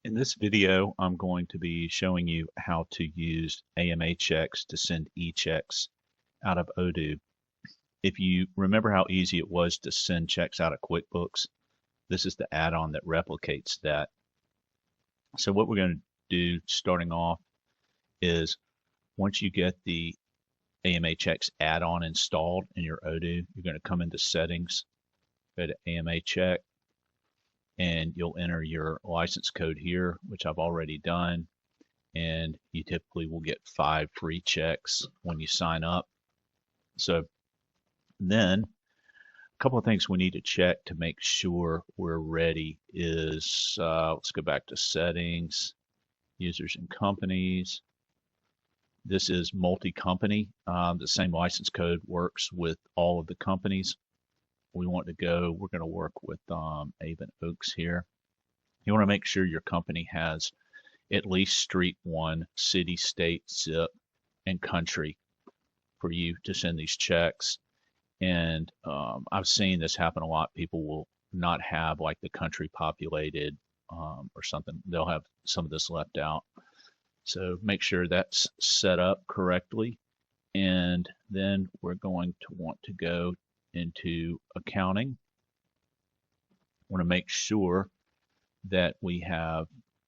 In this video, I'm going to be showing you how to use AMAChecks to send eChecks out of Odoo. If you remember how easy it was to send checks out of QuickBooks, this is the add-on that replicates that. So what we're going to do starting off is once you get the AMAChecks add-on installed in your Odoo, you're going to come into Settings, go to AMACheck, and you'll enter your license code here, which I've already done. And you typically will get 5 free checks when you sign up. So then a couple of things we need to check to make sure we're ready is let's go back to settings, users and companies. This is multi-company. The same license code works with all of the companies. We're going to work with Avon Oaks here. You want to make sure your company has at least street 1, city, state, zip, and country for you to send these checks. And I've seen this happen a lot. People will not have like the country populated or something. They'll have some of this left out. So make sure that's set up correctly. And then we're going to want to go into accounting. Want to make sure that we have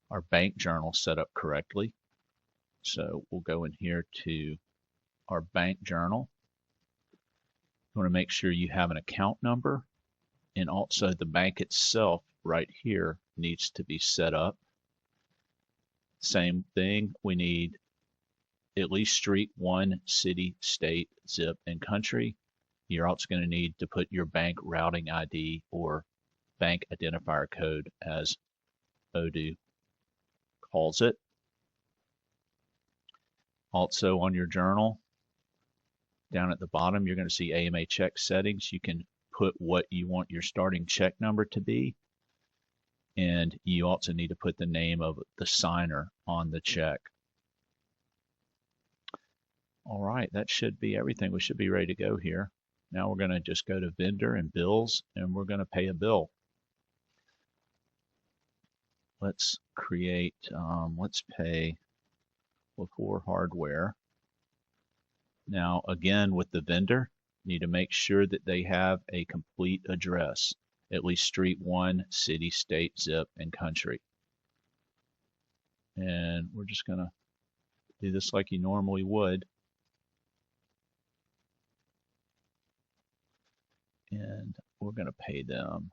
our bank journal set up correctly. So we'll go in here to our bank journal. You want to make sure you have an account number, and also the bank itself right here needs to be set up. Same thing, we need at least street 1, city, state, zip, and country. You're also going to need to put your bank routing ID or bank identifier code, as Odoo calls it. Also on your journal, down at the bottom, you're going to see AMAChecks settings. You can put what you want your starting check number to be, and you also need to put the name of the signer on the check. All right, that should be everything. We should be ready to go here. Now we're going to just go to vendor and bills, and we're going to pay a bill. Let's let's pay before hardware. Now again, with the vendor, you need to make sure that they have a complete address, at least street 1, city, state, zip, and country. And we're just going to do this like you normally would. And we're going to pay them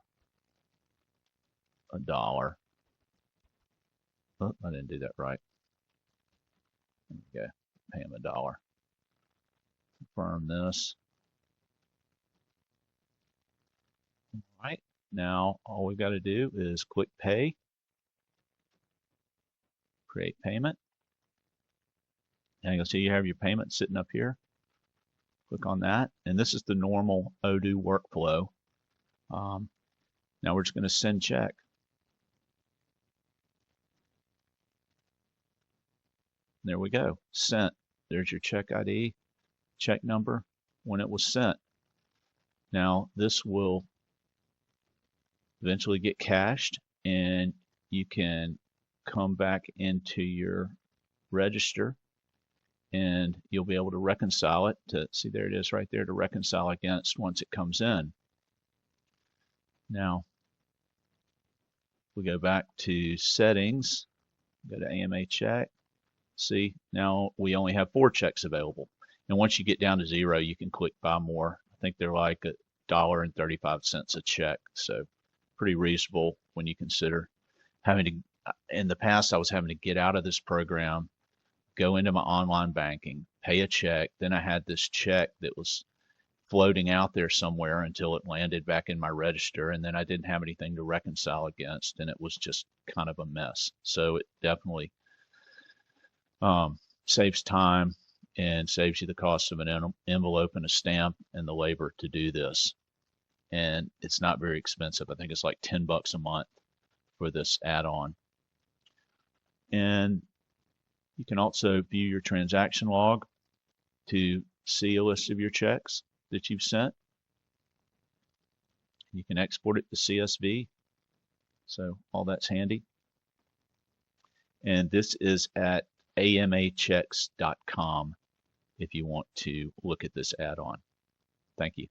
$1. Oh, I didn't do that right. Okay, pay them $1. Confirm this. All right, now all we've got to do is click pay, create payment. And you'll see you have your payment sitting up here. Click on that, and this is the normal Odoo workflow. Now we're just going to send check. There we go, sent. There's your check ID, check number, when it was sent. Now this will eventually get cashed, and you can come back into your register, and you'll be able to reconcile it to see, there it is right there, to reconcile against once it comes in. Now we go back to settings, go to AMACheck. See, now we only have 4 checks available. And once you get down to 0, you can click buy more. I think they're like $1.35 a check. So pretty reasonable when you consider having to, in the past I was having to get out of this program, go into my online banking, pay a check. Then I had this check that was floating out there somewhere until it landed back in my register. And then I didn't have anything to reconcile against, and it was just kind of a mess. So it definitely saves time and saves you the cost of an envelope and a stamp and the labor to do this. And it's not very expensive. I think it's like $10 a month for this add-on. And you can also view your transaction log to see a list of your checks that you've sent. You can export it to CSV, so all that's handy. And this is at amachecks.com if you want to look at this add-on. Thank you.